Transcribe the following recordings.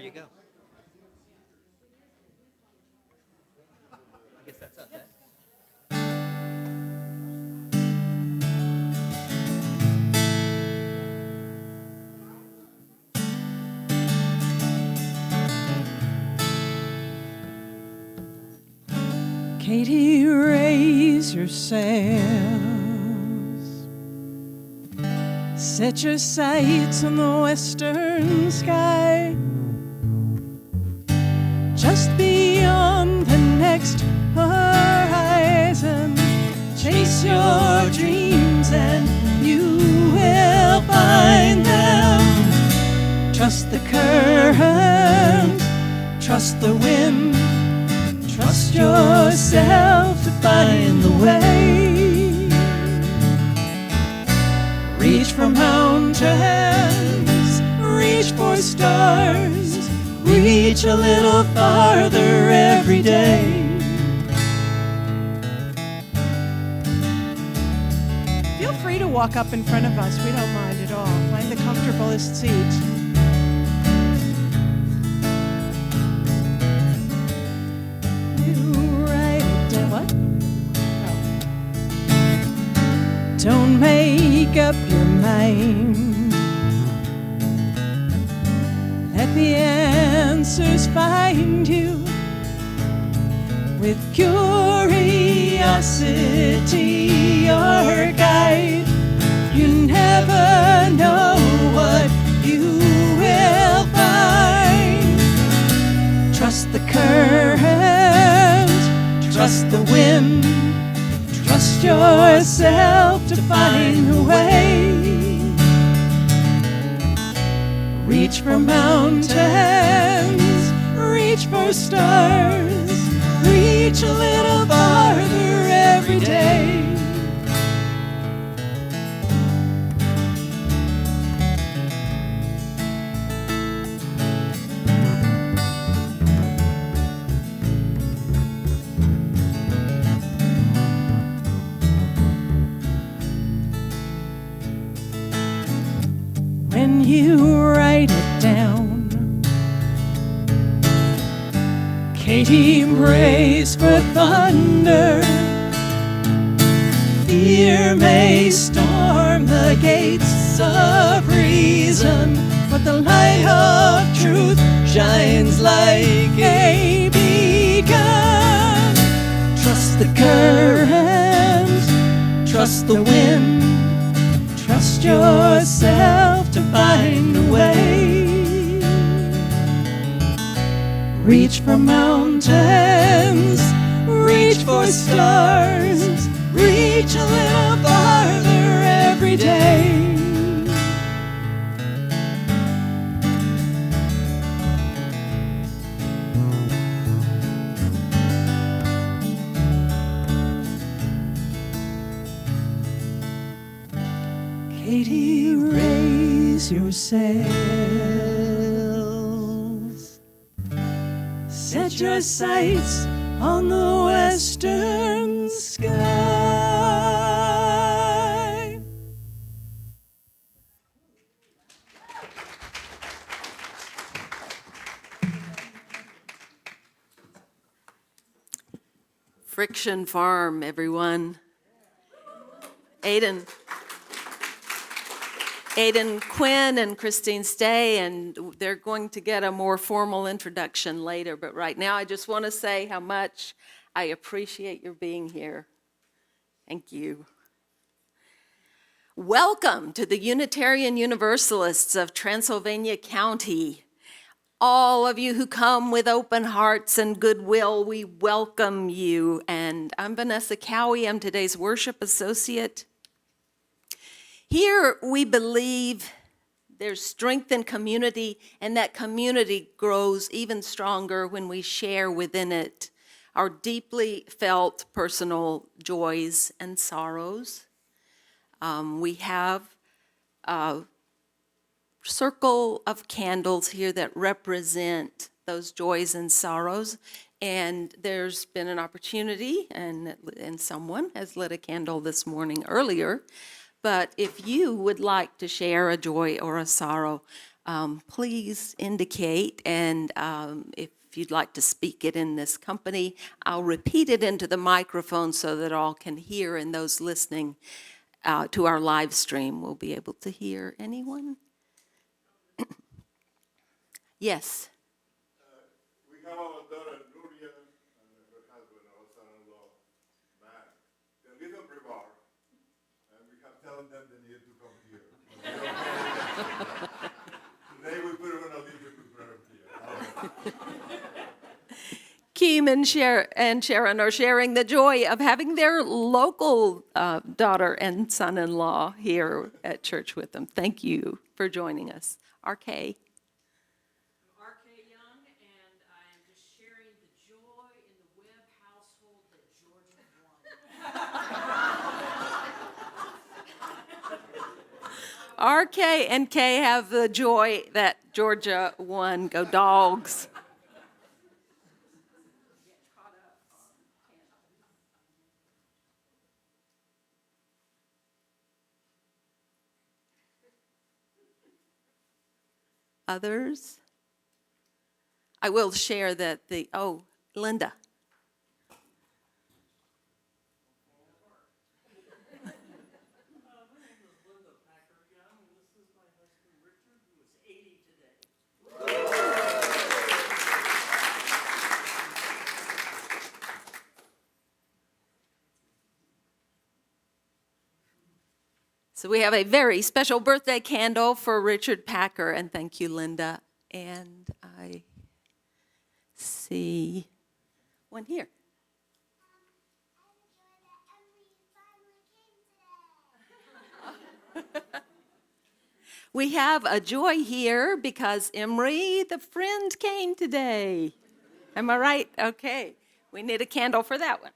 you go. I guess that's us. Katie, raise your sails. Set your sights on the western sky. Just beyond the next horizon, chase your dreams and you will find them. Trust the current, trust the wind, trust yourself to find the way. Reach for mountains, reach for stars, reach a little farther every day. Feel free to walk up in front of us. We don't mind at all. Find the comfortablest seat. Don't make up your mind. Let the answers find you. With curiosity your guide, you never know what you will find. Trust the current, trust the wind, trust yourself to find a way. Reach for mountains, reach for stars, reach a little farther every day. When you write it down, Katie, brace for thunder. Fear may storm the gates of reason, but the light of truth shines like a beacon. Trust the current, trust the wind, trust yourself to find a way. Reach for mountains, reach for stars, reach a little farther every day. Katie, raise your sails. Set your sights on the western sky. Friction Farm, everyone. Aiden, Quinn, and Christine stay, and they're going to get a more formal introduction later. But right now, I just want to say how much I appreciate your being here. Thank you. Welcome to the Unitarian Universalists of Transylvania County. All of you who come with open hearts and goodwill, we welcome you. And I'm Vanessa Cowie. I'm today's worship associate. Here we believe there's strength in community, and that community grows even stronger when we share within it our deeply felt personal joys and sorrows. We have a circle of candles here that represent those joys and sorrows, and there's been an opportunity, and someone has lit a candle this morning earlier. But if you would like to share a joy or a sorrow, please indicate, and if you'd like to speak it in this company, I'll repeat it into the microphone so that all can hear, and those listening to our live stream will be able to hear. Anyone? Yes. We have our daughter Nuria and her husband, our son-in-law, Matt. They live in Brevard, and we have told them they need to come here. Today we put them in a little program here. Keem and Sharon are sharing the joy of having their local daughter and son-in-law here at church with them. Thank you for joining us. RK. RK Young, and I am just sharing the joy in the Webb household that Georgia won. RK and K have the joy that Georgia won. Go Dogs. Others? I will share that Linda. My name is Linda Packer Young, and this is my husband Richard, who is 80 today. So we have a very special birthday candle for Richard Packer, and thank you, Linda. And I see one here. We have a joy here because Emery, the friend, came today. Am I right? Okay. We need a candle for that one.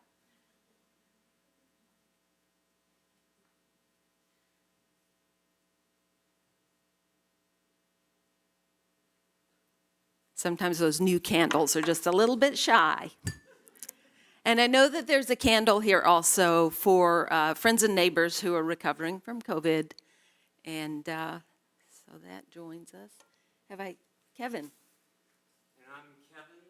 Sometimes those new candles are just a little bit shy. And I know that there's a candle here also for friends and neighbors who are recovering from COVID. And so that joins us. Kevin? And I'm Kevin.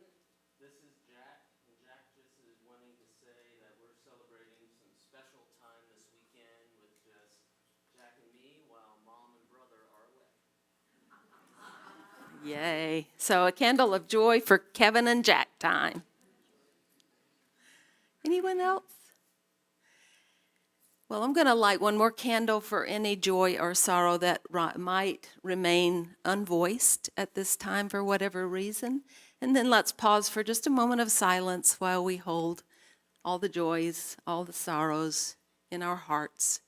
This is Jack. And Jack just is wanting to say that we're celebrating some special time this weekend with just Jack and me while mom and brother are away. Yay. So a candle of joy for Kevin and Jack time. Anyone else? Well, I'm going to light one more candle for any joy or sorrow that might remain unvoiced at this time for whatever reason. And then let's pause for just a moment of silence while we hold all the joys, all the sorrows in our hearts.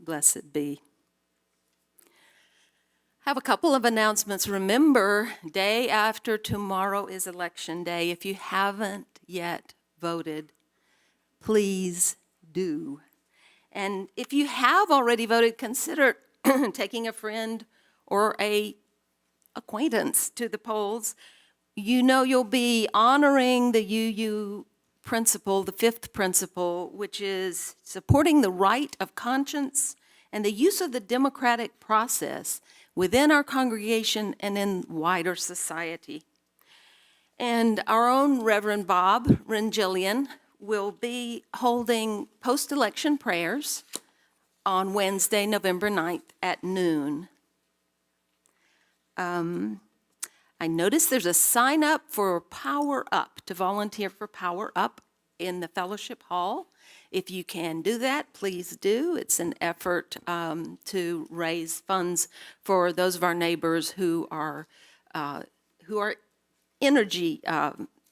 Blessed be. I have a couple of announcements. Remember, day after tomorrow is election day. If you haven't yet voted, please do. And if you have already voted, consider taking a friend or a acquaintance to the polls. You know you'll be honoring the UU principle, the fifth principle, which is supporting the right of conscience and the use of the democratic process within our congregation and in wider society. And our own Reverend Bob Rengillian will be holding post-election prayers on Wednesday, November 9th at noon. I noticed there's a sign up for Power Up, to volunteer for Power Up in the fellowship hall. If you can do that, please do. It's an effort to raise funds for those of our neighbors who are energy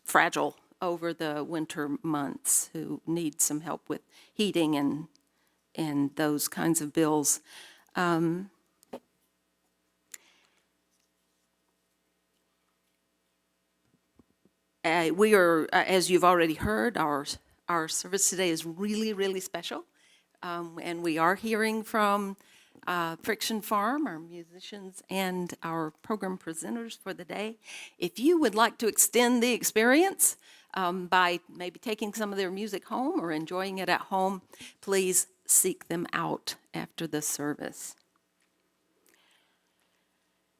fragile over the winter months, who need some help with heating and those kinds of bills. We are, as you've already heard, our service today is really, really special. And we are hearing from Friction Farm, our musicians, and our program presenters for the day. If you would like to extend the experience by maybe taking some of their music home or enjoying it at home, please seek them out after the service.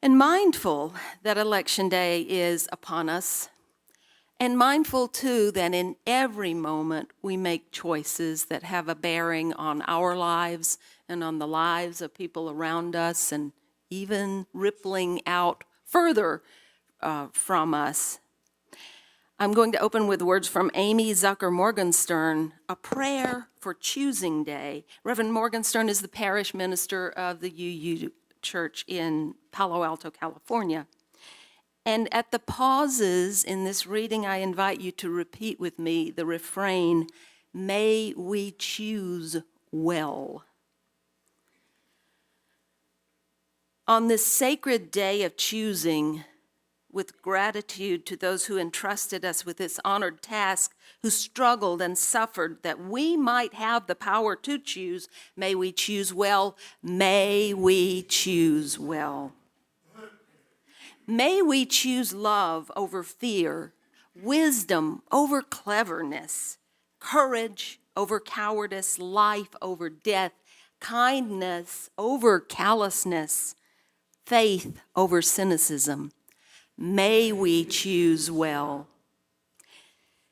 And mindful that Election Day is upon us, and mindful, too, that in every moment we make choices that have a bearing on our lives and on the lives of people around us, and even rippling out further from us. I'm going to open with words from Amy Zucker Morgenstern, a prayer for choosing day. Reverend Morgenstern is the parish minister of the UU Church in Palo Alto, California. And at the pauses in this reading, I invite you to repeat with me the refrain, "May we choose well." On this sacred day of choosing, with gratitude to those who entrusted us with this honored task, who struggled and suffered that we might have the power to choose, may we choose well, may we choose well. May we choose love over fear, wisdom over cleverness, courage over cowardice, life over death, kindness over callousness, faith over cynicism. May we choose well.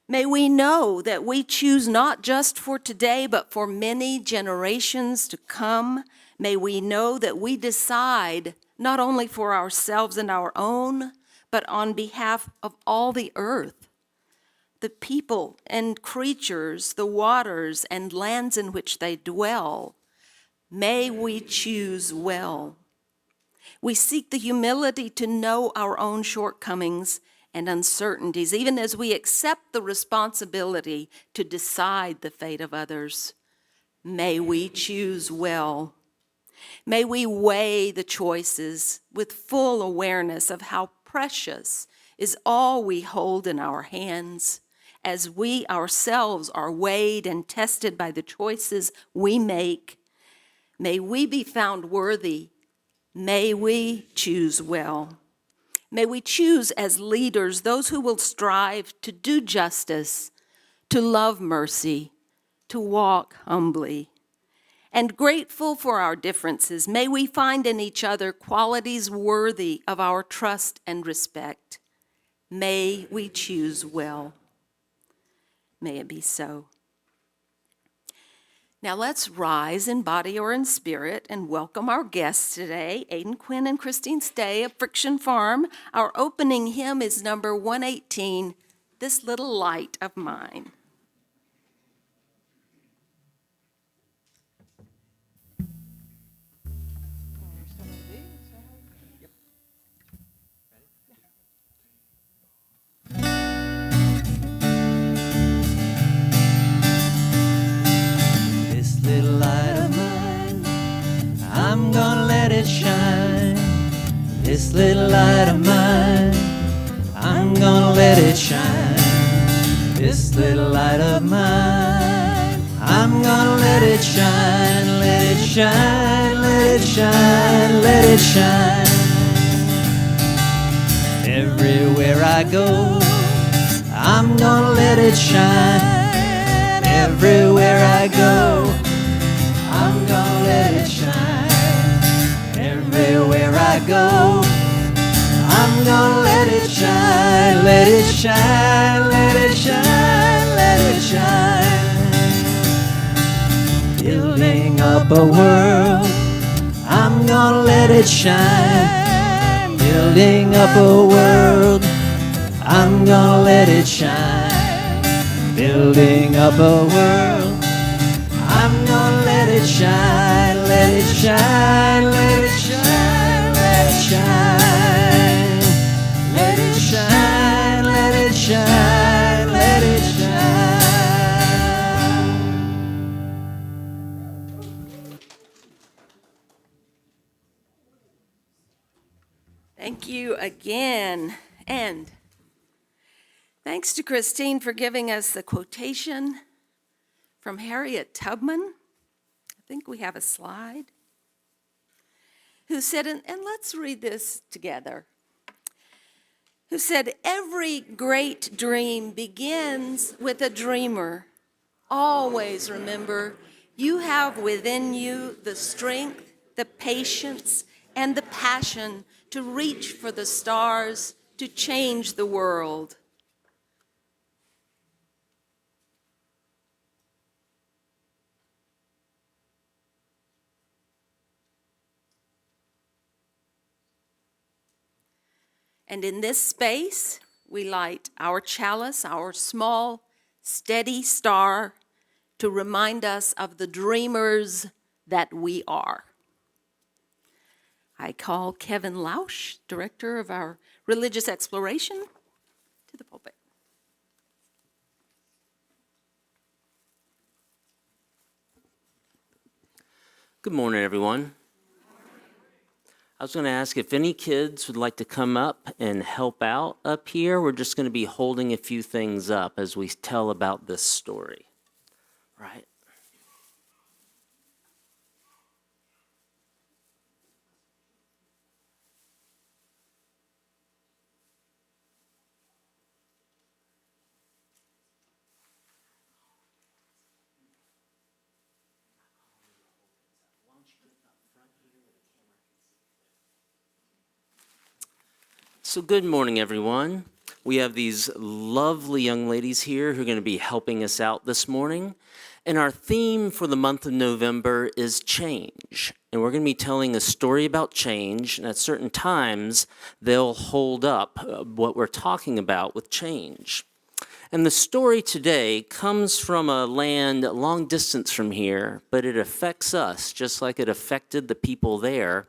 May we know that we choose not just for today, but for many generations to come. May we know that we decide not only for ourselves and our own, but on behalf of all the earth, the people and creatures, the waters and lands in which they dwell. May we choose well. We seek the humility to know our own shortcomings and uncertainties, even as we accept the responsibility to decide the fate of others. May we choose well. May we weigh the choices with full awareness of how precious is all we hold in our hands, as we ourselves are weighed and tested by the choices we make. May we be found worthy. May we choose well. May we choose as leaders those who will strive to do justice, to love mercy, to walk humbly. And grateful for our differences, may we find in each other qualities worthy of our trust and respect. May we choose well. May it be so. Now let's rise in body or in spirit and welcome our guests today, Aiden, Quinn, and Christine Stay of Friction Farm. Our opening hymn is number 118, "This Little Light of Mine." Little light of mine, I'm gonna let it shine. This little light of mine, I'm gonna let it shine. This little light of mine, I'm gonna let it shine, let it shine, let it shine, let it shine. Everywhere I go, I'm gonna let it shine. Everywhere I go, I'm gonna let it shine. Everywhere I go, I'm gonna let it shine, let it shine, let it shine, let it shine. Building up a world, I'm gonna let it shine. Building up a world, I'm gonna let it shine. Building up a world, I'm gonna let it shine, let it shine, let it shine, let it shine. Let it shine, let it shine, let it shine. Thank you again. And thanks to Christine for giving us the quotation from Harriet Tubman. I think we have a slide. Who said, and let's read this together. Who said, "Every great dream begins with a dreamer. Always remember, you have within you the strength, the patience, and the passion to reach for the stars, to change the world." And in this space, we light our chalice, our small, steady star, to remind us of the dreamers that we are. I call Kevin Lausch, director of our religious exploration, to the pulpit. Good morning, everyone. I was going to ask if any kids would like to come up and help out up here. We're just going to be holding a few things up as we tell about this story, right? So good morning, everyone. We have these lovely young ladies here who are going to be helping us out this morning. And our theme for the month of November is change. And we're going to be telling a story about change. And at certain times, they'll hold up what we're talking about with change. And the story today comes from a land a long distance from here, but it affects us just like it affected the people there.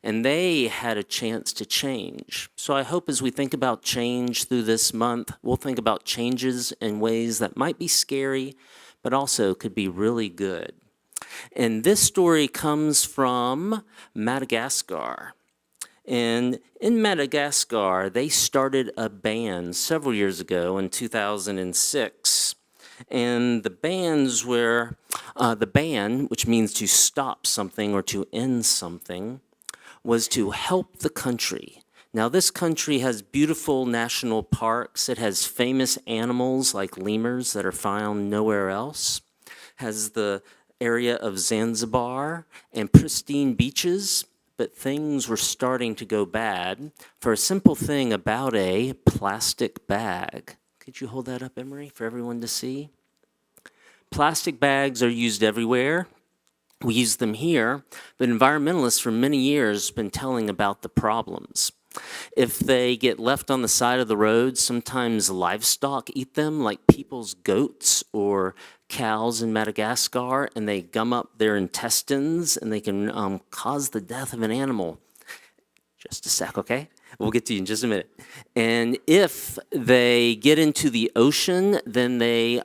And they had a chance to change. So I hope as we think about change through this month, we'll think about changes in ways that might be scary, but also could be really good. And this story comes from Madagascar. And in Madagascar, they started a band several years ago in 2006. And the bands were, the ban, which means to stop something or to end something, was to help the country. Now, this country has beautiful national parks. It has famous animals like lemurs that are found nowhere else. Has the area of Zanzibar and pristine beaches, but things were starting to go bad for a simple thing about a plastic bag. Could you hold that up, Emery, for everyone to see? Plastic bags are used everywhere. We use them here, but environmentalists for many years have been telling about the problems. If they get left on the side of the road, sometimes livestock eat them, like people's goats or cows in Madagascar, and they gum up their intestines, and they can cause the death of an animal. Just a sec, okay? We'll get to you in just a minute. And if they get into the ocean, then they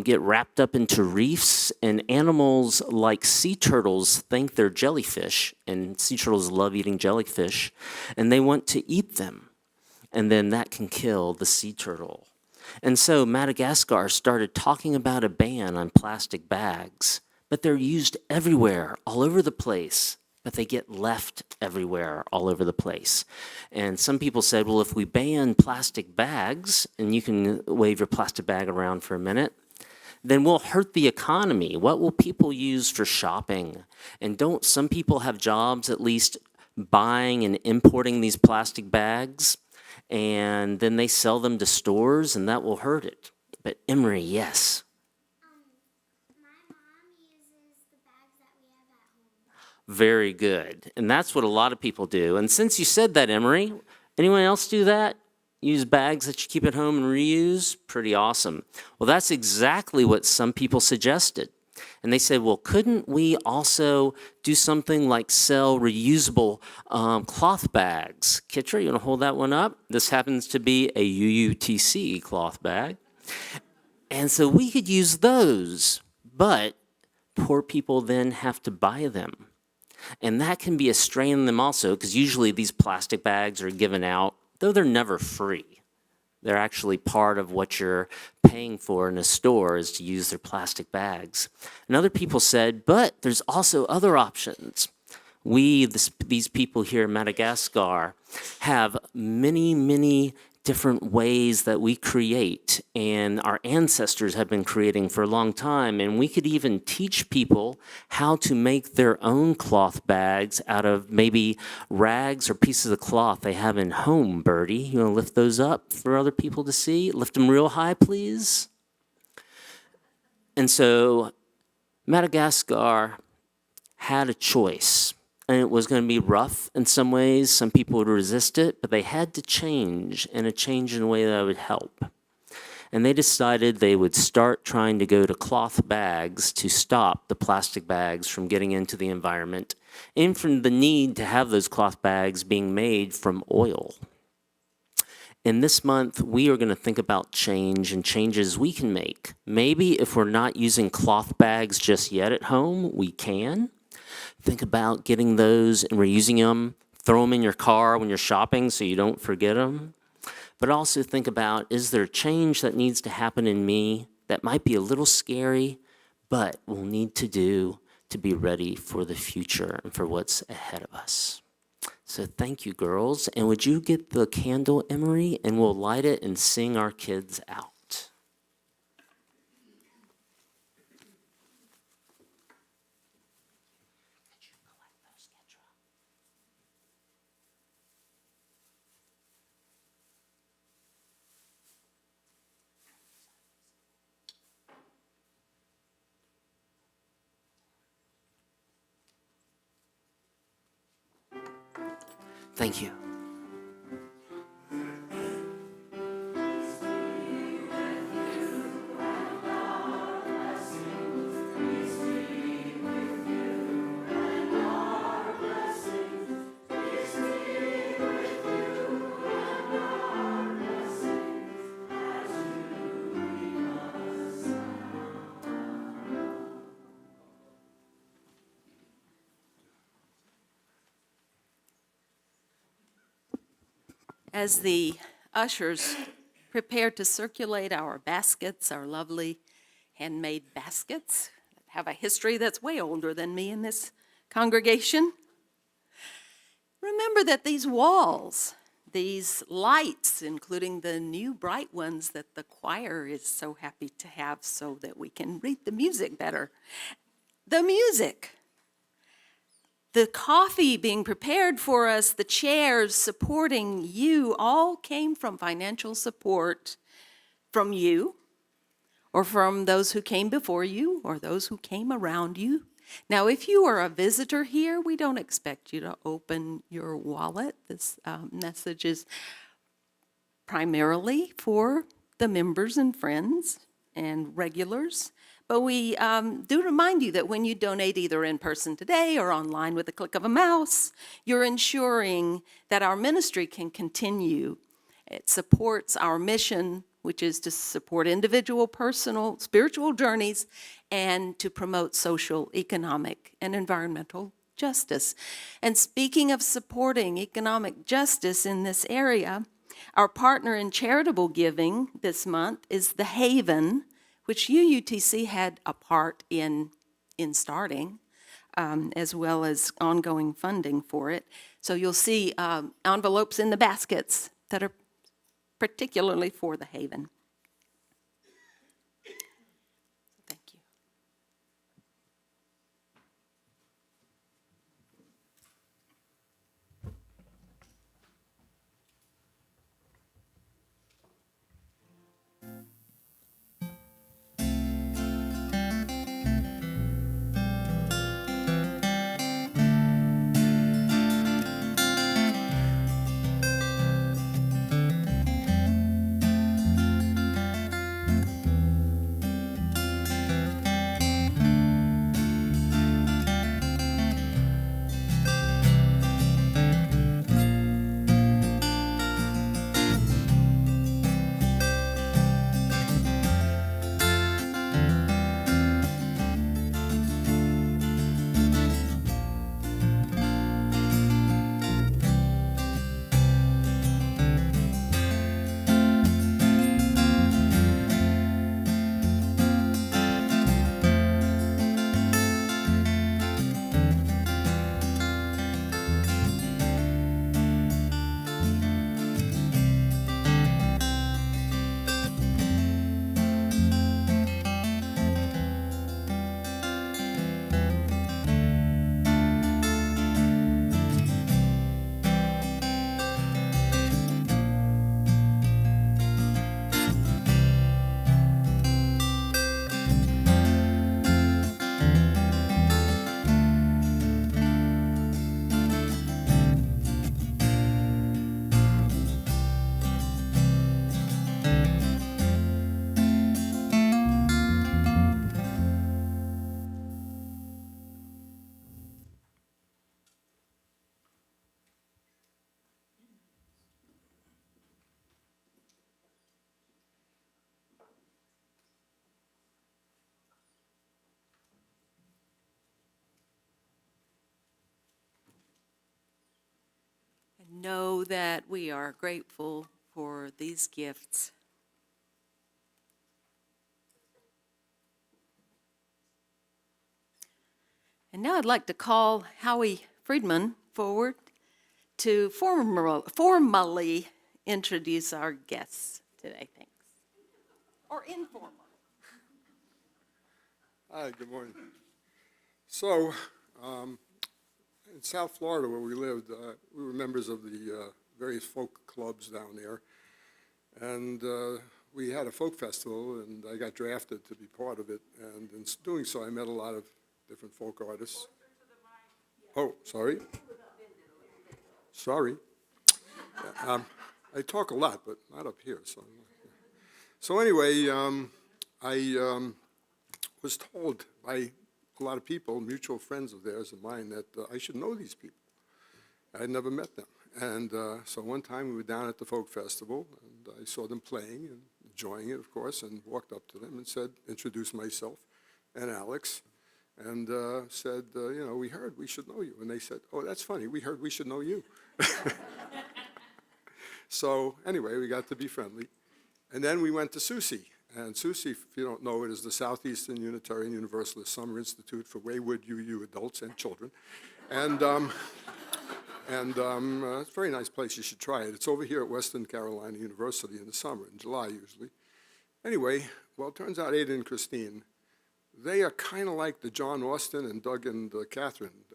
get wrapped up into reefs, and animals like sea turtles think they're jellyfish, and sea turtles love eating jellyfish, and they want to eat them. And then that can kill the sea turtle. And so Madagascar started talking about a ban on plastic bags, but they're used everywhere, all over the place. But they get left everywhere, all over the place. And some people said, well, if we ban plastic bags, and you can wave your plastic bag around for a minute, then we'll hurt the economy. What will people use for shopping? And don't some people have jobs at least buying and importing these plastic bags? And then they sell them to stores, and that will hurt it. But Emery, yes. Very good. And that's what a lot of people do. And since you said that, Emery, anyone else do that? Use bags that you keep at home and reuse? Pretty awesome. Well, that's exactly what some people suggested. And they said, well, couldn't we also do something like sell reusable cloth bags? Kitra, you want to hold that one up? This happens to be a UUTC cloth bag. And so we could use those, but poor people then have to buy them. And that can be a strain on them also, because usually these plastic bags are given out, though they're never free. They're actually part of what you're paying for in a store is to use their plastic bags. And other people said, but there's also other options. These people here in Madagascar have many, many different ways that we create, and our ancestors have been creating for a long time, and we could even teach people how to make their own cloth bags out of maybe rags or pieces of cloth they have in home. Birdie, you want to lift those up for other people to see? Lift them real high, please. And so Madagascar had a choice. And it was going to be rough in some ways. Some people would resist it, but they had to change, and a change in a way that would help. And they decided they would start trying to go to cloth bags to stop the plastic bags from getting into the environment, and from the need to have those cloth bags being made from oil. And this month, we are going to think about change and changes we can make. Maybe if we're not using cloth bags just yet at home, we can. Think about getting those and reusing them. Throw them in your car when you're shopping so you don't forget them. But also think about, is there change that needs to happen in me that might be a little scary, but we'll need to do to be ready for the future and for what's ahead of us. So thank you, girls. And would you get the candle, Emery, and we'll light it and sing our kids out. Thank you. As the ushers prepare to circulate our baskets, our lovely handmade baskets, that have a history that's way older than me in this congregation, remember that these walls, these lights, including the new bright ones that the choir is so happy to have so that we can read the music better, the music, the coffee being prepared for us, the chairs supporting you, all came from financial support from you, or from those who came before you, or those who came around you. Now, if you are a visitor here, we don't expect you to open your wallet. This message is primarily for the members and friends and regulars. But we do remind you that when you donate either in person today or online with a click of a mouse, you're ensuring that our ministry can continue. It supports our mission, which is to support individual, personal, spiritual journeys and to promote social, economic, and environmental justice. And speaking of supporting economic justice in this area, our partner in charitable giving this month is The Haven, which UUTC had a part in starting, as well as ongoing funding for it. So you'll see envelopes in the baskets that are particularly for The Haven. Thank you. know that we are grateful for these gifts. And now I'd like to call Howie Friedman forward to formally introduce our guests today. Thanks. Or informal. Hi, good morning. So, in South Florida where we lived, we were members of the various folk clubs down there. And we had a folk festival, and I got drafted to be part of it. And in doing so, I met a lot of different folk artists. Oh, sorry. Sorry. I talk a lot, but not up here. So anyway, I was told by a lot of people, mutual friends of theirs and mine, that I should know these people. I had never met them. And so one time we were down at the folk festival, and I saw them playing and enjoying it, of course, and walked up to them and said, introduced myself and Alex, and said, you know, we heard we should know you. And they said, oh, that's funny, we heard we should know you. So anyway, we got to be friendly. And then we went to SUSE. And SUSE, if you don't know it, is the Southeastern Unitarian Universalist Summer Institute for Wayward UU adults and children. And it's a very nice place. You should try it. It's over here at Western Carolina University in the summer, in July usually. Anyway, well, it turns out Aiden and Christine, they are kind of like the John Austin and Doug and Catherine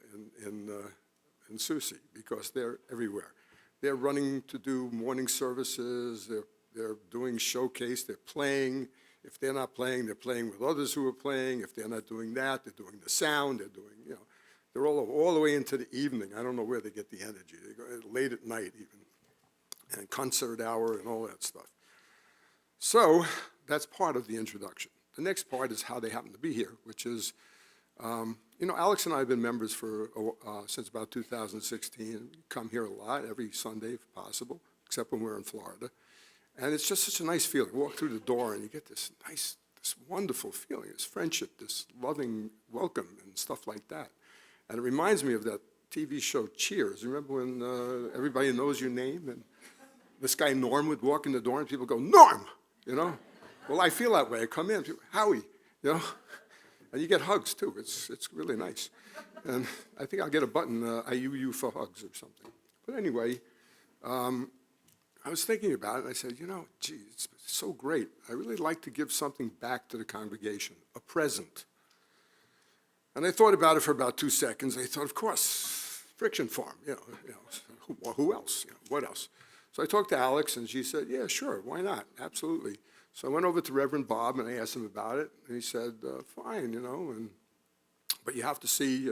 in SUSE, because they're everywhere. They're running to do morning services. They're doing showcase. They're playing. If they're not playing, they're playing with others who are playing. If they're not doing that, they're doing the sound. They're doing, you know, they're all the way into the evening. I don't know where they get the energy. They go late at night even, and concert hour and all that stuff. So that's part of the introduction. The next part is how they happen to be here, which is, you know, Alex and I have been members for since about 2016. We come here a lot, every Sunday if possible, except when we're in Florida. And it's just such a nice feeling. Walk through the door and you get this nice, this wonderful feeling, this friendship, this loving welcome and stuff like that. And it reminds me of that TV show Cheers. Remember when everybody knows your name? And this guy Norm would walk in the door and people go, Norm, you know? Well, I feel that way. I come in, people, Howie, you know? And you get hugs too. It's really nice. And I think I'll get a button, IUU for hugs or something. But anyway, I was thinking about it, and I said, you know, gee, it's so great. I really like to give something back to the congregation, a present. And I thought about it for about 2 seconds. I thought, of course, Friction Farm, you know who else? You know, what else? So I talked to Alex, and she said, yeah, sure, why not? Absolutely. So I went over to Reverend Bob, and I asked him about it, and he said, fine, you know, but you have to see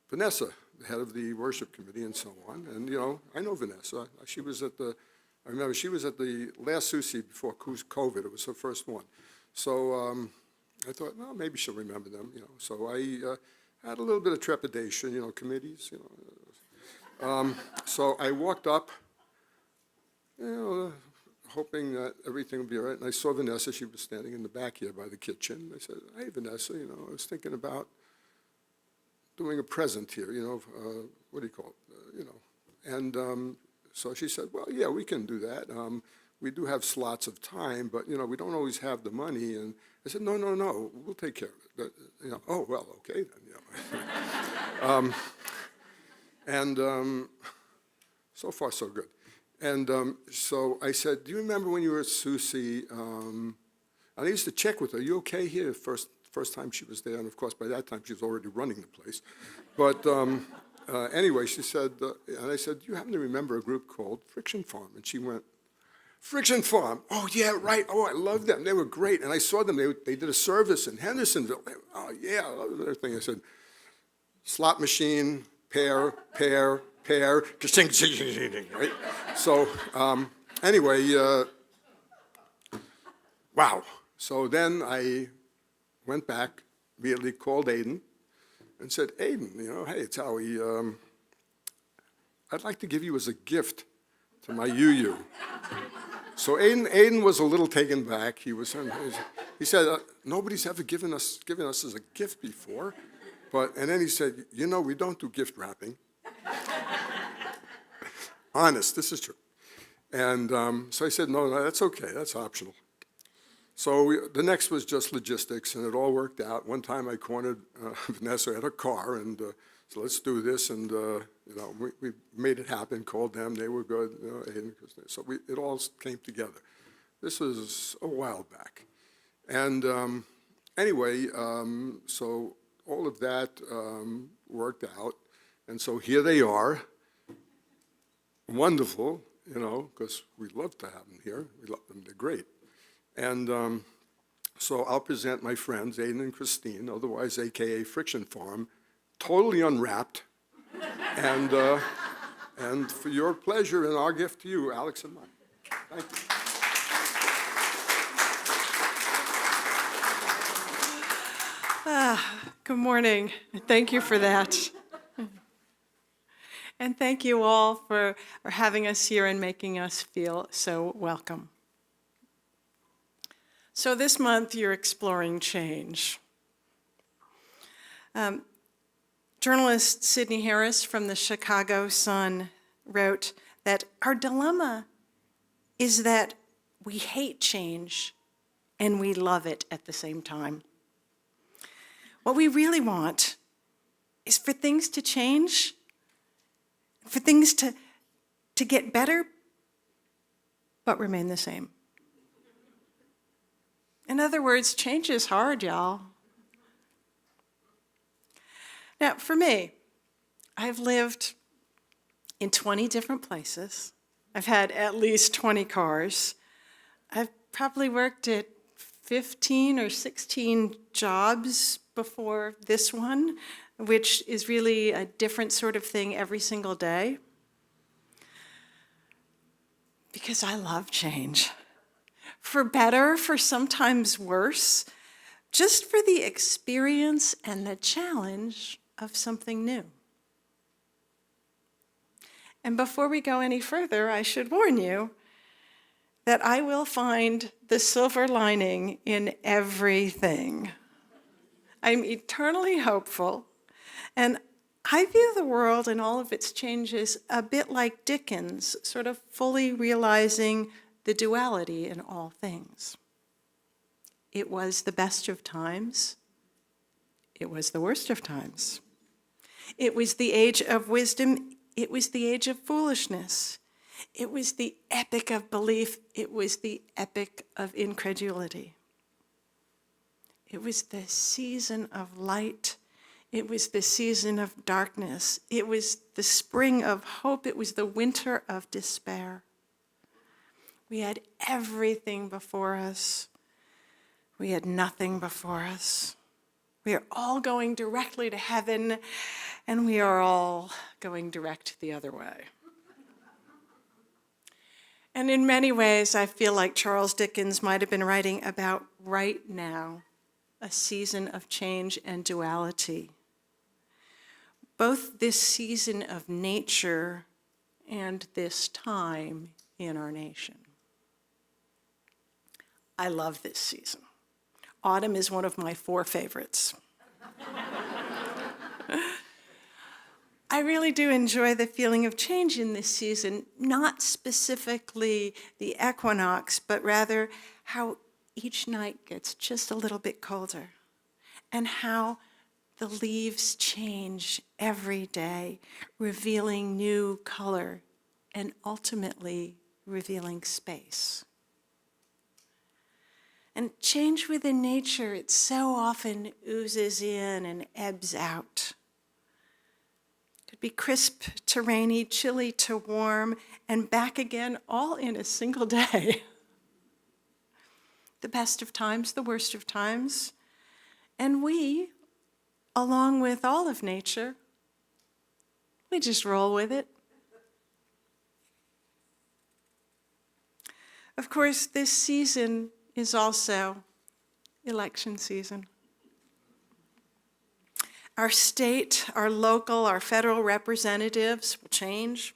Vanessa, the head of the worship committee and so on. And, you know, I know Vanessa. She was I remember she was at the last SUSE before COVID. It was her first one. So I thought, well, maybe she'll remember them, you know. So I had a little bit of trepidation, you know, committees, you know. So I walked up, you know, hoping that everything would be all right. And I saw Vanessa. She was standing in the back here by the kitchen. I said, hey, Vanessa, you know, I was thinking about doing a present here, you know, what do you call it, you know. And so she said, well, yeah, we can do that. We do have slots of time, but, you know, we don't always have the money. And I said, no, we'll take care of it. But, you know, oh, well, okay then, you know. So far, so good. And so I said, do you remember when you were at SUSE? And I used to check with her, are you okay here? First time she was there, and of course by that time she was already running the place. But anyway, she said, and I said, do you happen to remember a group called Friction Farm? And she went, Friction Farm, oh yeah, right, oh I love them, they were great. And I saw them, they did a service in Hendersonville. Oh yeah, I love everything. I said, slot machine, pair, ka-ching, right? So anyway, wow. So then I went back, immediately called Aiden, and said, Aiden, you know, hey, it's Howie. I'd like to give you as a gift to my UU. So Aiden was a little taken back. He said, nobody's ever given us as a gift before. And then he said, you know, we don't do gift wrapping. Honest, this is true. And so I said, no, that's okay, that's optional. So the next was just logistics, and it all worked out. One time I cornered Vanessa at her car, and so let's do this, and we made it happen, called them, they were good, Aiden, so it all came together. This was a while back. And anyway, so all of that worked out, and so here they are, wonderful, because we love to have them here. We love them, they're great. And so I'll present my friends, Aiden and Christine, otherwise AKA Friction Farm, totally unwrapped, and for your pleasure and our gift to you, Alex and mine. Thank you. Good morning. Thank you for that. And thank you all for having us here and making us feel so welcome. So this month, you're exploring change. Journalist Sidney Harris from the Chicago Sun wrote that our dilemma is that we hate change and we love it at the same time. What we really want is for things to change, for things to get better, but remain the same. In other words, change is hard, y'all. Now, for me, I've lived in 20 different places. I've had at least 20 cars. I've probably worked at 15 or 16 jobs before this one, which is really a different sort of thing every single day. Because I love change. For better, for sometimes worse, just for the experience and the challenge of something new. And before we go any further, I should warn you that I will find the silver lining in everything. I'm eternally hopeful, and I view the world and all of its changes a bit like Dickens, sort of fully realizing the duality in all things. It was the best of times. It was the worst of times. It was the age of wisdom. It was the age of foolishness. It was the epic of belief. It was the epic of incredulity. It was the season of light. It was the season of darkness. It was the spring of hope. It was the winter of despair. We had everything before us. We had nothing before us. We are all going directly to heaven, and we are all going direct the other way. And in many ways, I feel like Charles Dickens might have been writing about right now, a season of change and duality. Both this season of nature and this time in our nation. I love this season. Autumn is one of my 4 favorites. I really do enjoy the feeling of change in this season, not specifically the equinox, but rather how each night gets just a little bit colder, and how the leaves change every day, revealing new color and ultimately revealing space. And change within nature, it so often oozes in and ebbs out. It could be crisp to rainy, chilly to warm, and back again, all in a single day. The best of times, the worst of times. And we, along with all of nature, we just roll with it. Of course, this season is also election season. Our state, our local, our federal representatives will change.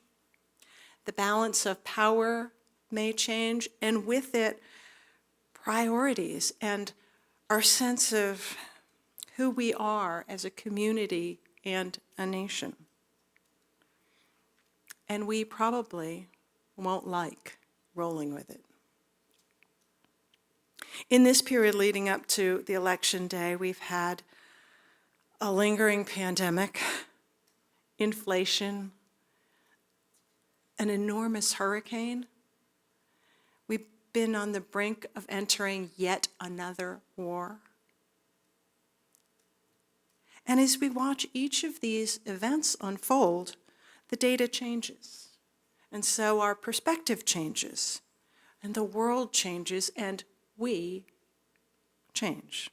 The balance of power may change, and with it, priorities and our sense of who we are as a community and a nation. and we probably won't like rolling with it. In this period leading up to the election day, we've had a lingering pandemic, inflation, an enormous hurricane. We've been on the brink of entering yet another war. And as we watch each of these events unfold, the data changes. And so our perspective changes, and the world changes, and we change.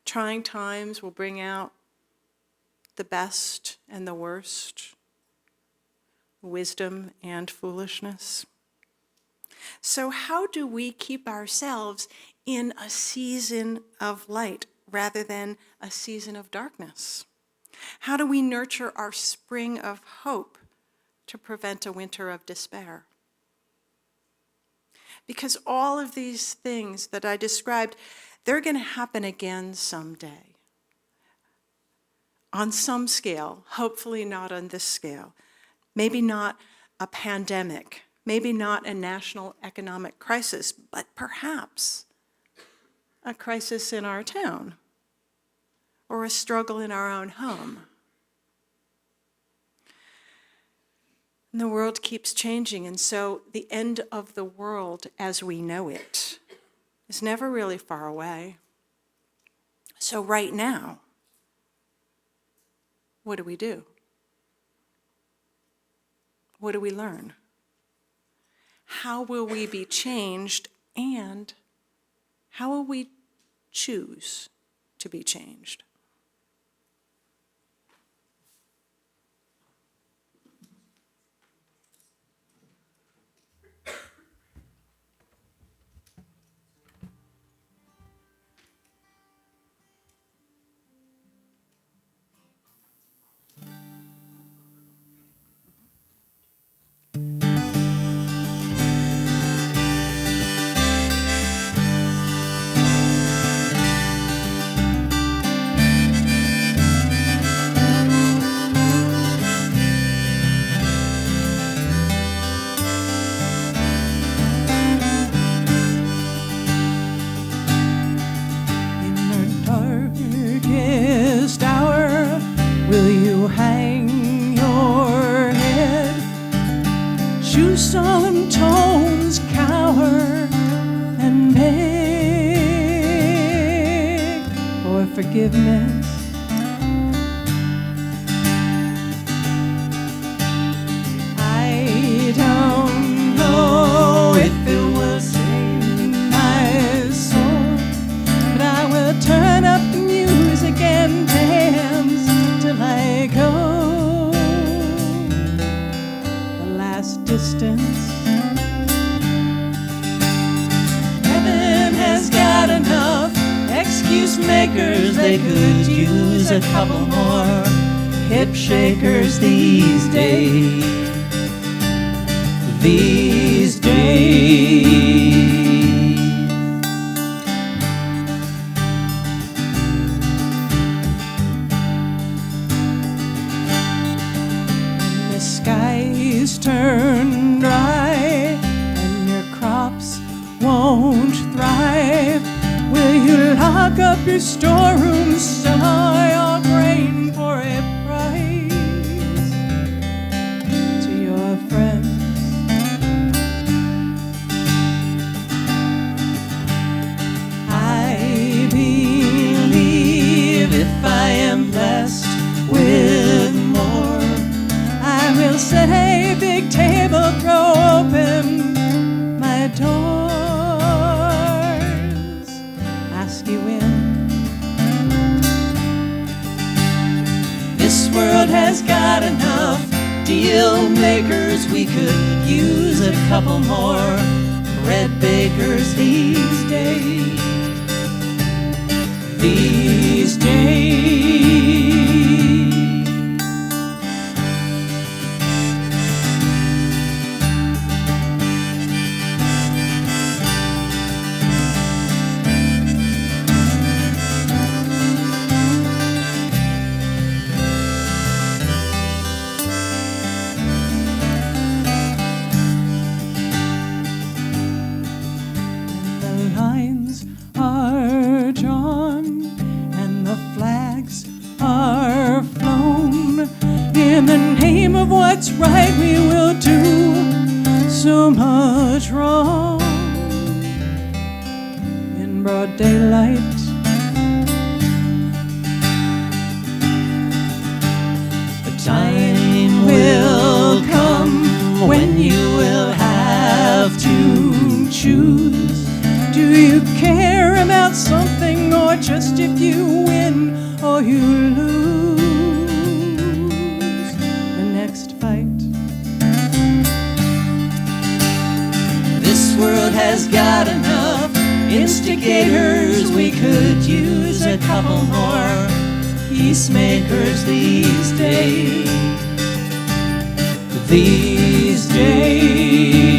Trying times will bring out the best and the worst, wisdom and foolishness. So how do we keep ourselves in a season of light rather than a season of darkness? How do we nurture our spring of hope to prevent a winter of despair? Because all of these things that I described, they're going to happen again someday. On some scale, hopefully not on this scale. Maybe not a pandemic, maybe not a national economic crisis, but perhaps a crisis in our town or a struggle in our own home. And the world keeps changing, and so the end of the world as we know it is never really far away. So right now, what do we do? What do we learn? How will we be changed, and how will we choose to be changed? Will you hang your head? Choose solemn tones, cower and beg for forgiveness. I don't know if it will save my soul, but I will turn up the music and dance till I go the last distance. Heaven has got enough excuse makers, they could use a couple more hip shakers these days. These days. Skies turn dry and your crops won't thrive. Will you lock up your storerooms, sell all your grain for a price to your friends? I believe if I am blessed with more, I will set a big table, throw open my doors, ask you in. This world has got enough deal makers, we could use a couple more bread bakers these days. These days. right, we will do so much wrong in broad daylight. The time will come when you will have to choose. Do you care about something, or just if you win or you lose the next fight? This world has got enough instigators. We could use a couple more peacemakers these days. These days,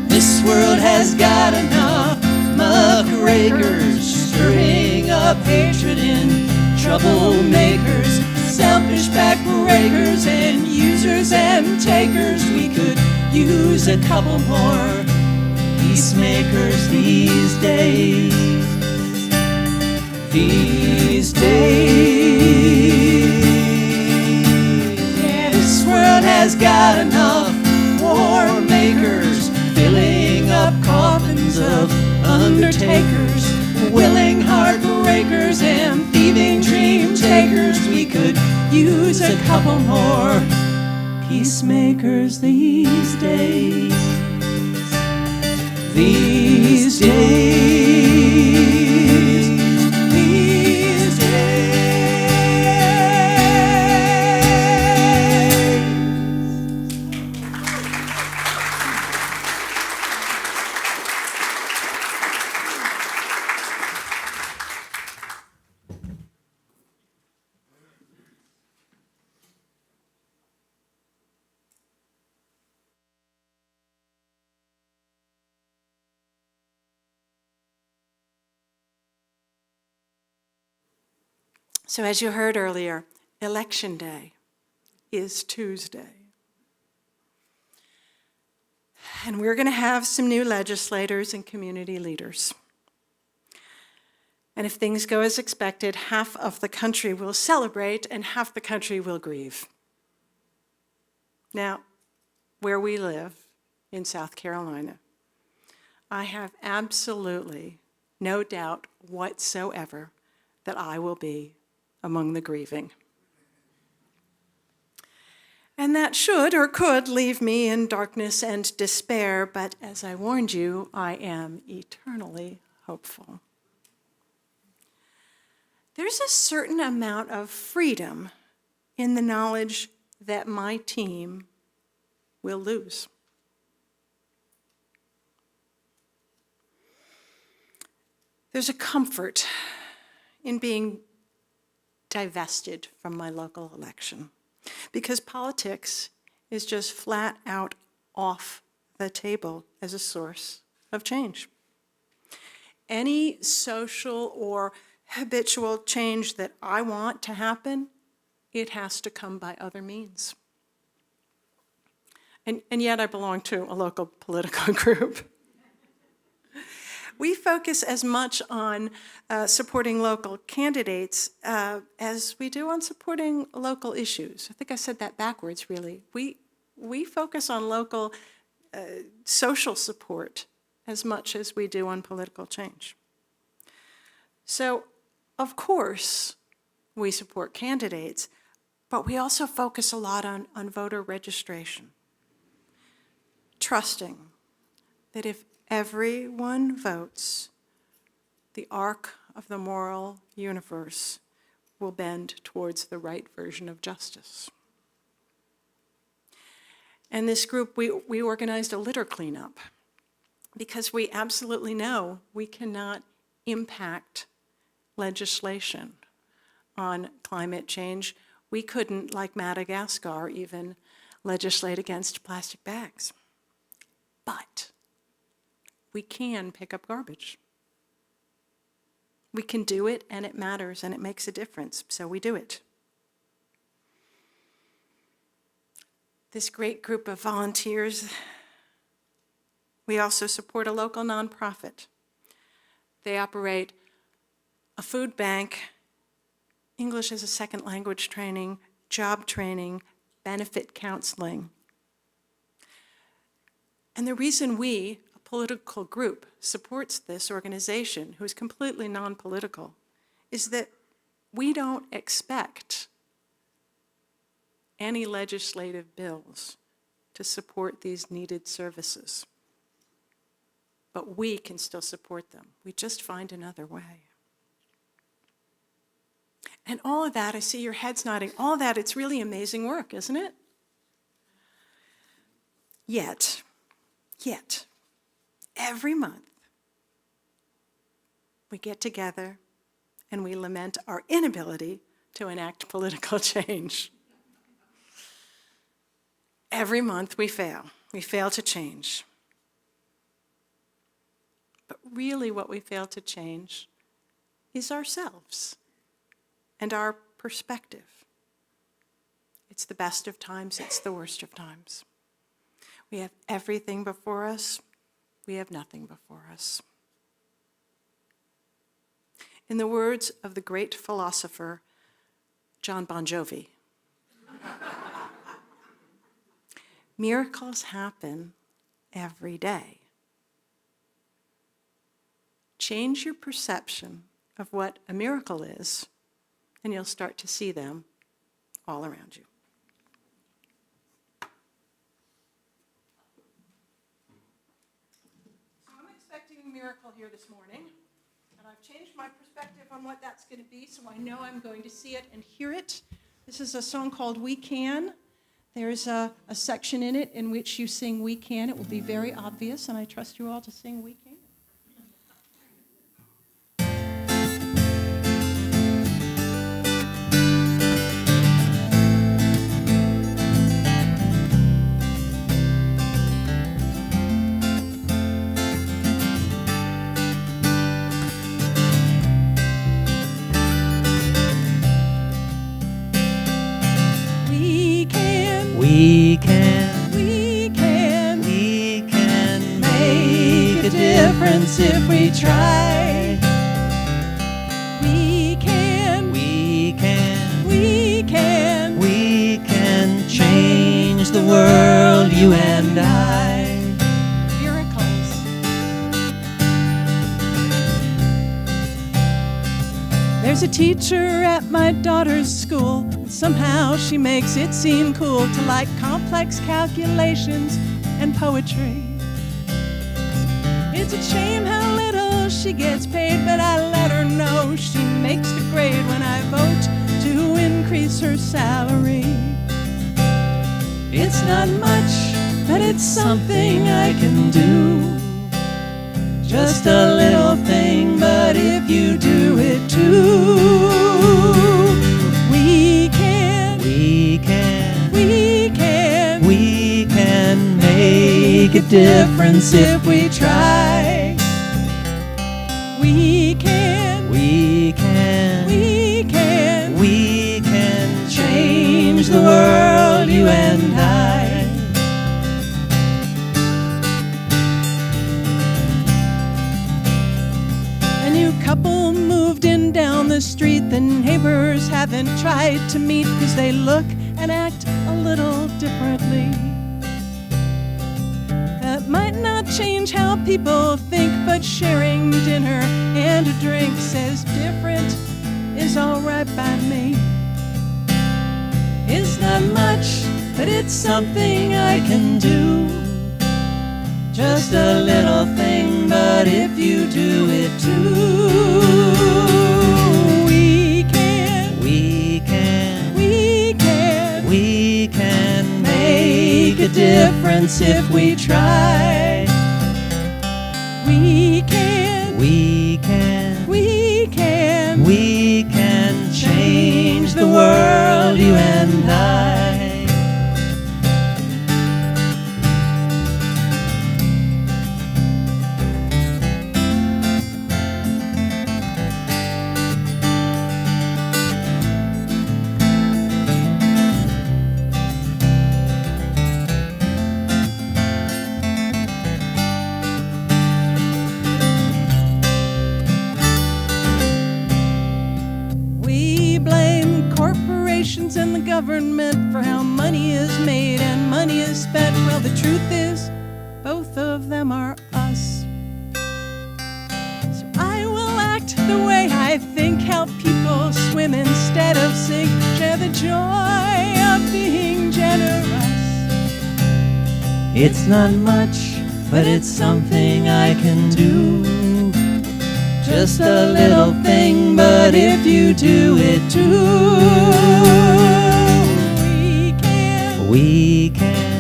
this world has got enough muckrakers stirring up hatred in troublemakers, selfish backbreakers and users and takers. We could use a couple more peacemakers these days. These days, yeah, this world has got enough war makers filling up coffins of undertakers, willing heartbreakers and thieving dream takers. We could use a couple more peacemakers these days. These days, these days. So as you heard earlier, Election Day is Tuesday. And we're going to have some new legislators and community leaders. And if things go as expected, half of the country will celebrate and half the country will grieve. Now, where we live in South Carolina, I have absolutely no doubt whatsoever that I will be among the grieving. And that should or could leave me in darkness and despair, but as I warned you, I am eternally hopeful. There's a certain amount of freedom in the knowledge that my team will lose. There's a comfort in being divested from my local election, because politics is just flat out off the table as a source of change. Any social or habitual change that I want to happen, it has to come by other means. And yet I belong to a local political group. We focus as much on supporting local candidates as we do on supporting local issues. I think I said that backwards, really. We focus on local social support as much as we do on political change. So, of course, we support candidates, but we also focus a lot on voter registration, trusting that if everyone votes, the arc of the moral universe will bend towards the right version of justice. And this group, we organized a litter cleanup because we absolutely know we cannot impact legislation on climate change. We couldn't, like Madagascar, even legislate against plastic bags. But we can pick up garbage. We can do it, and it matters, and it makes a difference, so we do it. This great group of volunteers, we also support a local nonprofit. They operate a food bank, English as a second language training, job training, benefit counseling. And the reason we, a political group, supports this organization, who is completely non-political, is that we don't expect any legislative bills to support these needed services. But we can still support them. We just find another way. And all of that, I see your heads nodding, all of that, it's really amazing work, isn't it? Yet, every month, we get together and we lament our inability to enact political change. Every month we fail. We fail to change. But really what we fail to change is ourselves and our perspective. It's the best of times, it's the worst of times. We have everything before us, we have nothing before us. In the words of the great philosopher John Bon Jovi, miracles happen every day. Change your perception of what a miracle is, and you'll start to see them all around you. So I'm expecting a miracle here this morning, and I've changed my perspective on what that's going to be, so I know I'm going to see it and hear it. This is a song called We Can. There's a section in it in which you sing We Can. It will be very obvious, and I trust you all to sing We Can. We can make a difference if we try. We can change the world, you and I. Miracles. There's a teacher at my daughter's school, and somehow she makes it seem cool to like complex calculations and poetry. It's a shame how little she gets paid, but I let her know she makes the grade when I vote to increase her salary. It's not much, but it's something I can do. Just a little thing, but if you do it too, we can make a difference if we try. We can change the world, you and I. A new couple moved in down the street. The neighbors haven't tried to meet because they look and act a little differently. That might not change how people think, but sharing dinner and a drink says different is all right by me. It's not much, but it's something I can do. Just a little thing, but if you do it too, we can make a difference if we try. We can change the world, you and I. government for how money is made and money is spent. Well, the truth is, both of them are us. So I will act the way I think, help people swim instead of sink, share the joy of being generous. It's not much, but it's something I can do. Just a little thing, but if you do it too, we can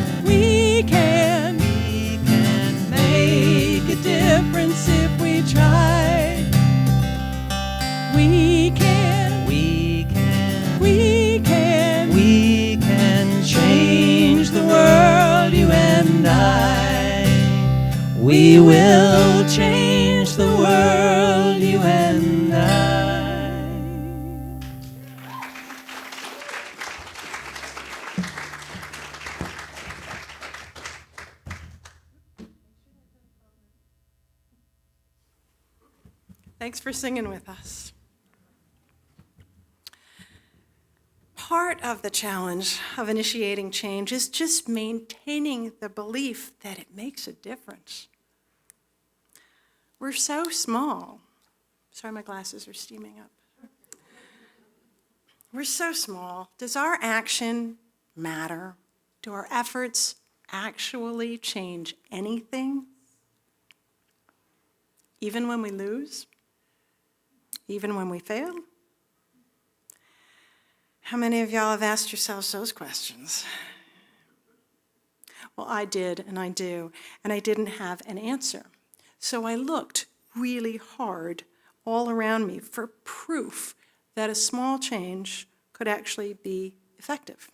make a difference if we try. We can change the world, you and I. We will change the world, you and I. Thanks for singing with us. Part of the challenge of initiating change is just maintaining the belief that it makes a difference. We're so small. Sorry, my glasses are steaming up. We're so small. Does our action matter? Do our efforts actually change anything? Even when we lose? Even when we fail? How many of y'all have asked yourselves those questions? Well, I did, and I do, and I didn't have an answer. So I looked really hard all around me for proof that a small change could actually be effective.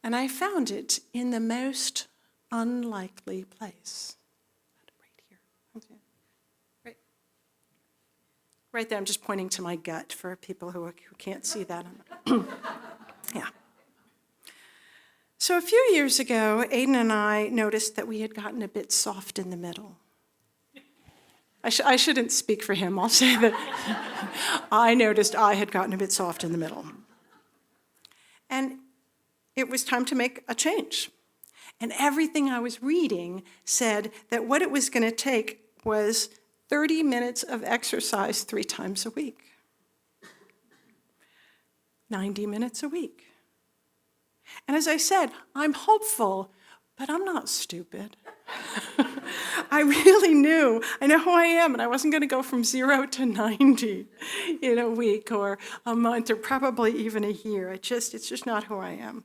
And I found it in the most unlikely place. Right here. Right there, I'm just pointing to my gut for people who can't see that. Yeah. So a few years ago, Aiden and I noticed that we had gotten a bit soft in the middle. I shouldn't speak for him. I'll say that I noticed I had gotten a bit soft in the middle. And it was time to make a change. And everything I was reading said that what it was going to take was 30 minutes of exercise 3 times a week. 90 minutes a week. And as I said, I'm hopeful, but I'm not stupid. I really knew. I know who I am, and I wasn't going to go from 0 to 90 in a week or a month or probably even a year. It's just not who I am.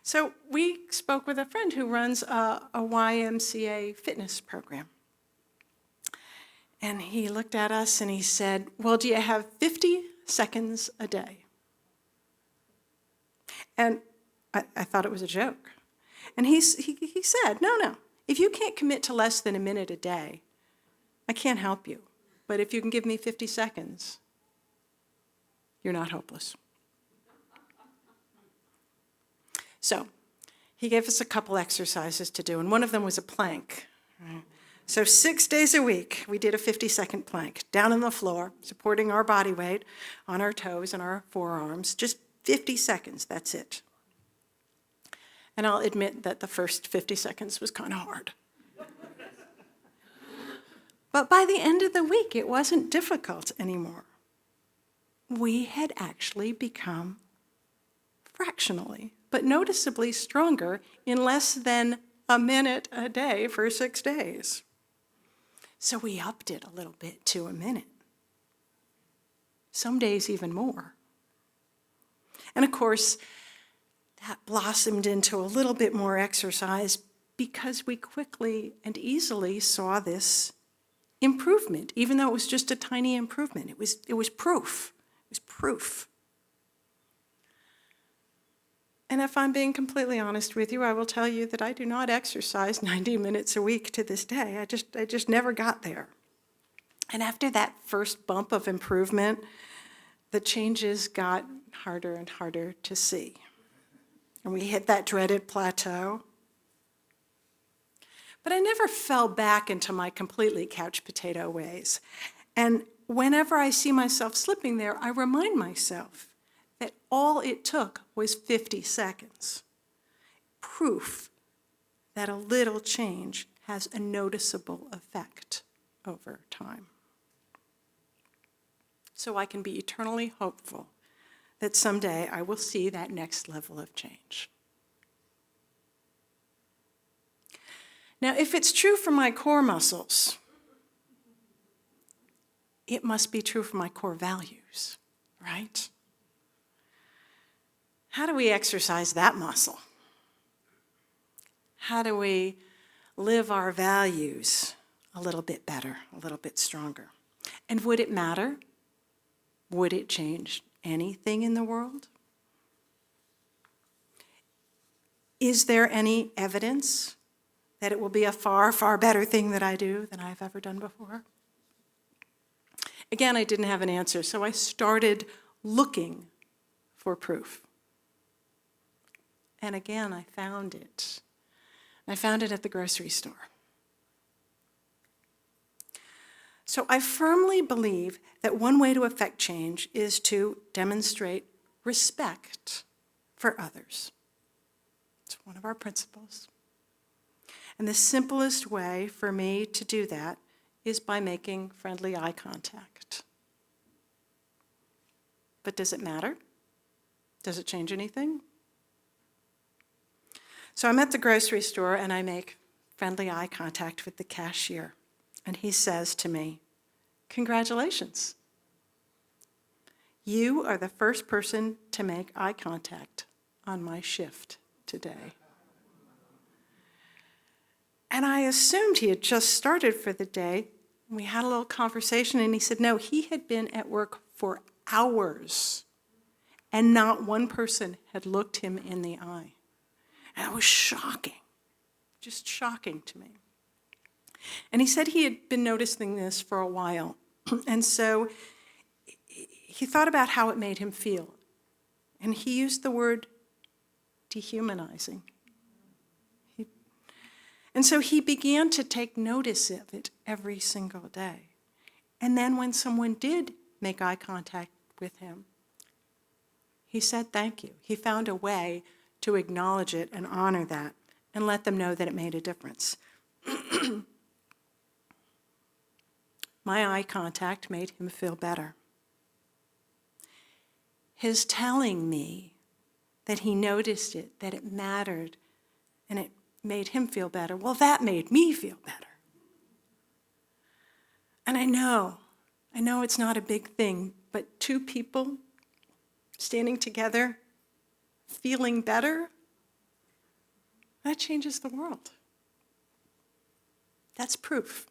So we spoke with a friend who runs a YMCA fitness program. And he looked at us and he said, well, do you have 50 seconds a day? And I thought it was a joke. And he said, no, if you can't commit to less than a minute a day, I can't help you. But if you can give me 50 seconds, you're not hopeless. So he gave us a couple exercises to do, and one of them was a plank. Right? So 6 days a week, we did a 50-second plank, down on the floor, supporting our body weight on our toes and our forearms, just 50 seconds, that's it. And I'll admit that the first 50 seconds was kind of hard. But by the end of the week, it wasn't difficult anymore. We had actually become fractionally, but noticeably stronger in less than a minute a day for 6 days. So we upped it a little bit to a minute. Some days even more. And of course, that blossomed into a little bit more exercise because we quickly and easily saw this improvement, even though it was just a tiny improvement. It was proof. It was proof. And if I'm being completely honest with you, I will tell you that I do not exercise 90 minutes a week to this day. I just never got there. And after that first bump of improvement, the changes got harder and harder to see. And we hit that dreaded plateau. But I never fell back into my completely couch potato ways. And whenever I see myself slipping there, I remind myself that all it took was 50 seconds. Proof that a little change has a noticeable effect over time. So I can be eternally hopeful that someday I will see that next level of change. Now, if it's true for my core muscles, it must be true for my core values, right? How do we exercise that muscle? How do we live our values a little bit better, a little bit stronger? And would it matter? Would it change anything in the world? Is there any evidence that it will be a far, far better thing that I do than I've ever done before? Again, I didn't have an answer, so I started looking for proof. And again, I found it. I found it at the grocery store. So I firmly believe that one way to affect change is to demonstrate respect for others. It's one of our principles. And the simplest way for me to do that is by making friendly eye contact. But does it matter? Does it change anything? So I'm at the grocery store and I make friendly eye contact with the cashier. And he says to me, "Congratulations. You are the first person to make eye contact on my shift today." And I assumed he had just started for the day. We had a little conversation and he said, no, he had been at work for hours and not one person had looked him in the eye. And it was shocking, just shocking to me. And he said he had been noticing this for a while. And so he thought about how it made him feel. And he used the word dehumanizing. And so he began to take notice of it every single day. And then when someone did make eye contact with him, he said thank you. He found a way to acknowledge it and honor that and let them know that it made a difference. My eye contact made him feel better. His telling me that he noticed it, that it mattered, and it made him feel better, well, that made me feel better. And I know it's not a big thing, but two people standing together, feeling better, that changes the world. That's proof.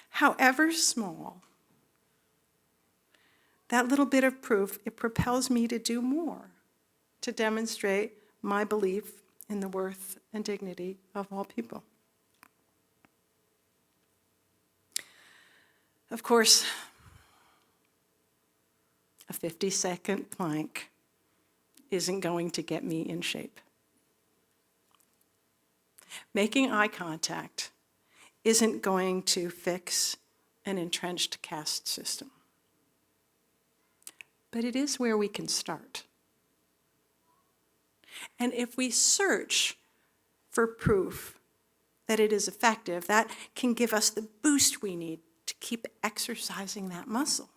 However small, that little bit of proof, it propels me to do more, to demonstrate my belief in the worth and dignity of all people. Of course, a 50-second plank isn't going to get me in shape. Making eye contact isn't going to fix an entrenched caste system. But it is where we can start. And if we search for proof that it is effective, that can give us the boost we need to keep exercising that muscle.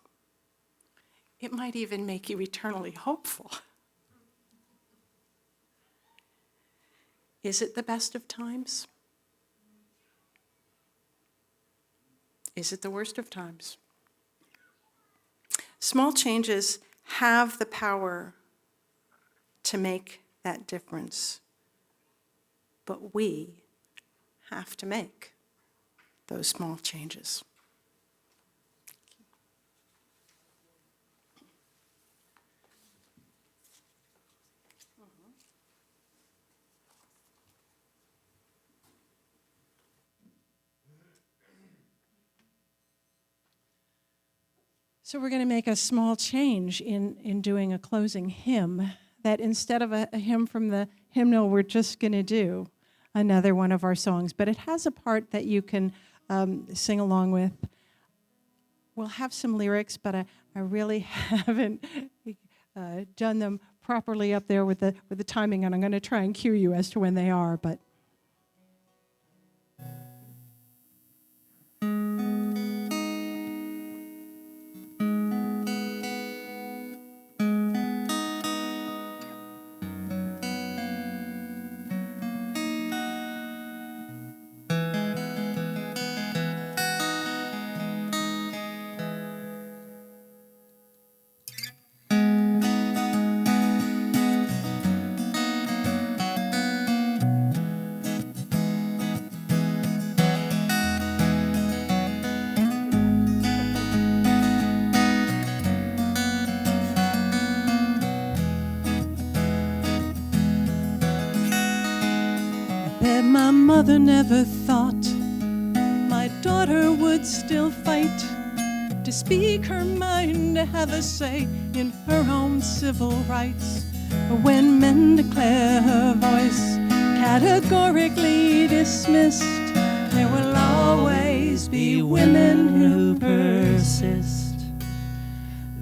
It might even make you eternally hopeful. Is it the best of times? Is it the worst of times? Small changes have the power to make that difference, but we have to make those small changes. So we're going to make a small change in doing a closing hymn, that instead of a hymn from the hymnal, we're just going to do another one of our songs. But it has a part that you can sing along with. We'll have some lyrics, but I really haven't done them properly up there with the timing, and I'm going to try and cue you as to when they are, but. Bet my mother never thought my daughter would still fight to speak her mind, to have a say in her own civil rights. But when men declare her voice categorically dismissed, there will always be women who persist.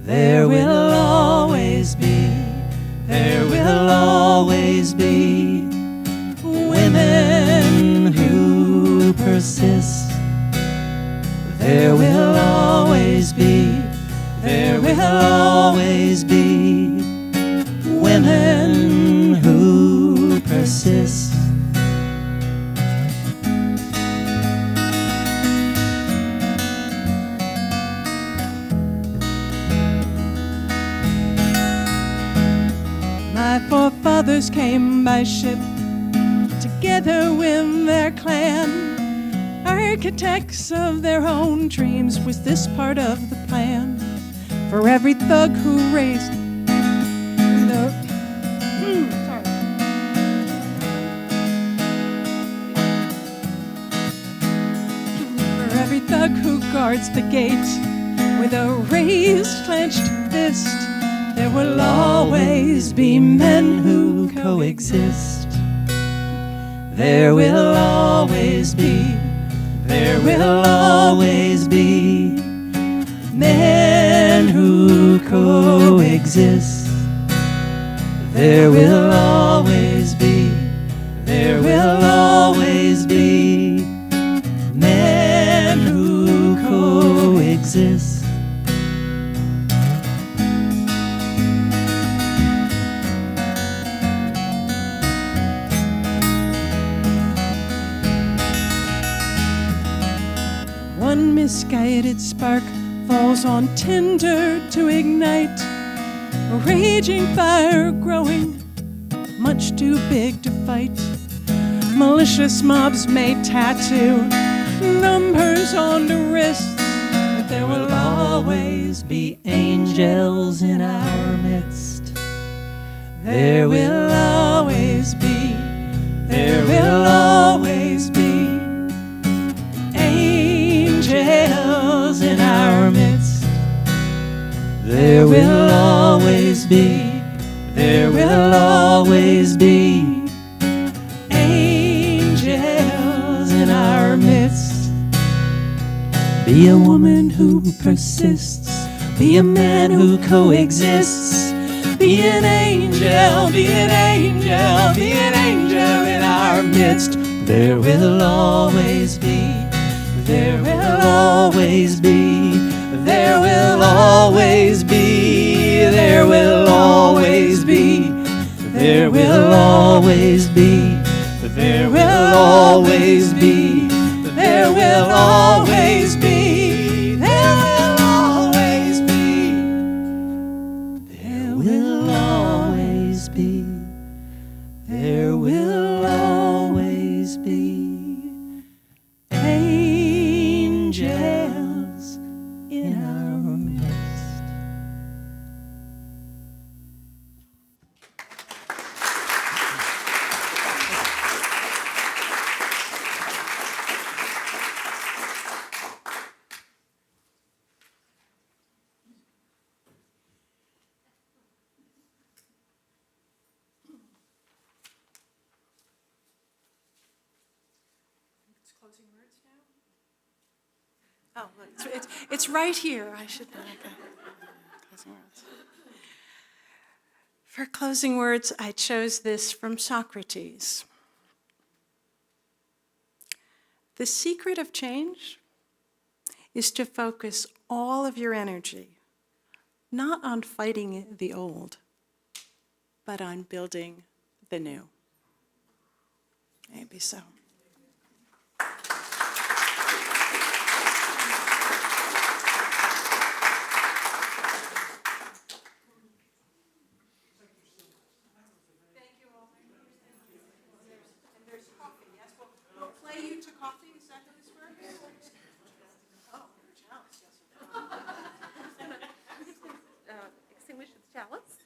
There will always be women who persist. There will always be women who persist. My forefathers came by ship, together with their clan. Architects of their own dreams, was this part of the plan? For every thug who raised the... For every thug who guards the gate with a raised, clenched fist, there will always be men who coexist. There will always be men who coexist. There will always be men who coexist. One misguided spark falls on tinder to ignite a raging fire growing much too big to fight. Malicious mobs may tattoo numbers on the wrists, but there will always be angels in our midst. There will always be angels in our midst. There will always be angels in our midst. Be a woman who persists, be a man who coexists. Be an angel, be an angel, be an angel in our midst. There will always be, there will always be, there will always be, there will always be, there will always be, there will always be, there will always be, there will always be, there will always be, there will always be angels in our midst. Closing words now? Oh, look, it's right here. I should know. Okay. Closing words. For closing words, I chose this from Socrates. The secret of change is to focus all of your energy not on fighting the old, but on building the new. Maybe so. Extinguish the chalice.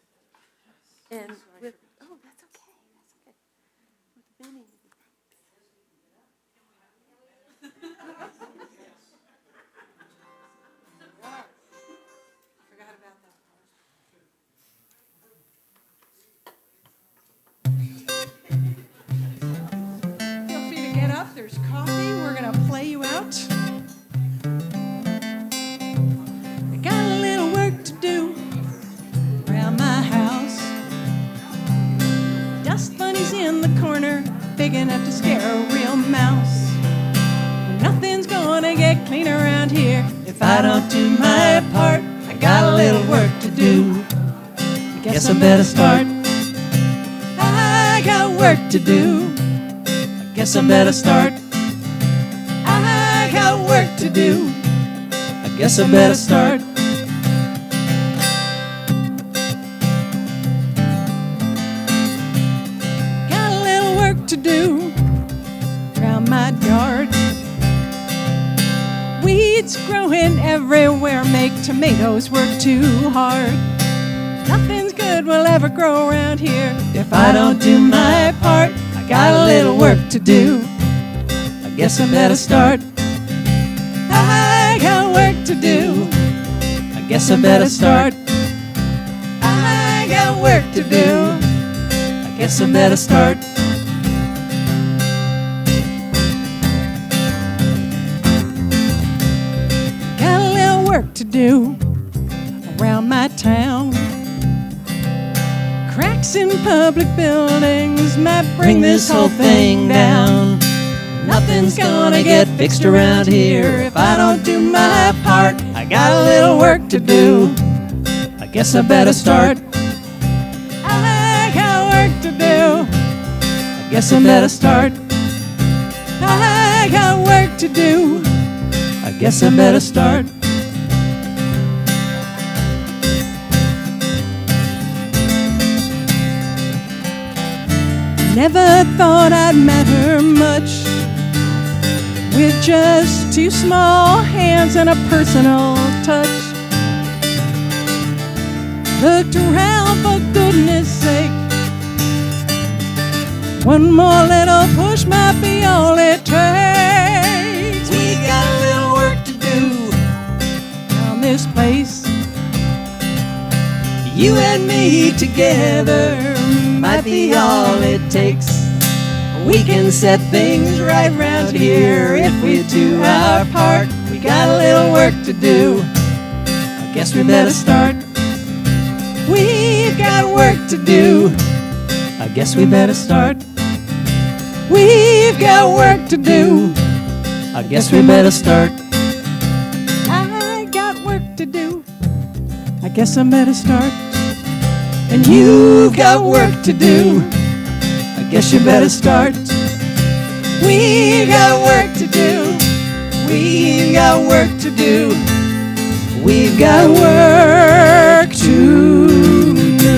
And with, oh, that's okay, that's okay. With Benny. Forgot about that part. Feel free to get up. There's coffee. We're going to play you out. I got a little work to do around my house. Dust bunnies in the corner, big enough to scare a real mouse. Nothing's gonna get clean around here if I don't do my part. I got a little work to do. I guess I better start. I got work to do. I guess I better start. I got work to do. I guess I better start. Got a little work to do around my yard. Weeds growing everywhere make tomatoes work too hard. Nothing's good will ever grow around here if I don't do my part. I got a little work to do. I guess I better start. I got work to do. I guess I better start. I got work to do. I guess I better start. Got a little work to do around my town. Cracks in public buildings might bring this whole thing down. Nothing's gonna get fixed around here if I don't do my part. I got a little work to do. I guess I better start. I got work to do. I guess I better start. I got work to do. I guess I better start. Never thought I'd matter much with just two small hands and a personal touch. Looked around for goodness sake. One more little push might be all it takes. We got a little work to do around this place. You and me together might be all it takes. We can set things right round here if we do our part. We got a little work to do. I guess we better start. We've got work to do. I guess we better start. We've got work to do. I guess we better start. I got work to do. I guess I better start. And you've got work to do. I guess you better start. We've got work to do. We've got work to do. We've got work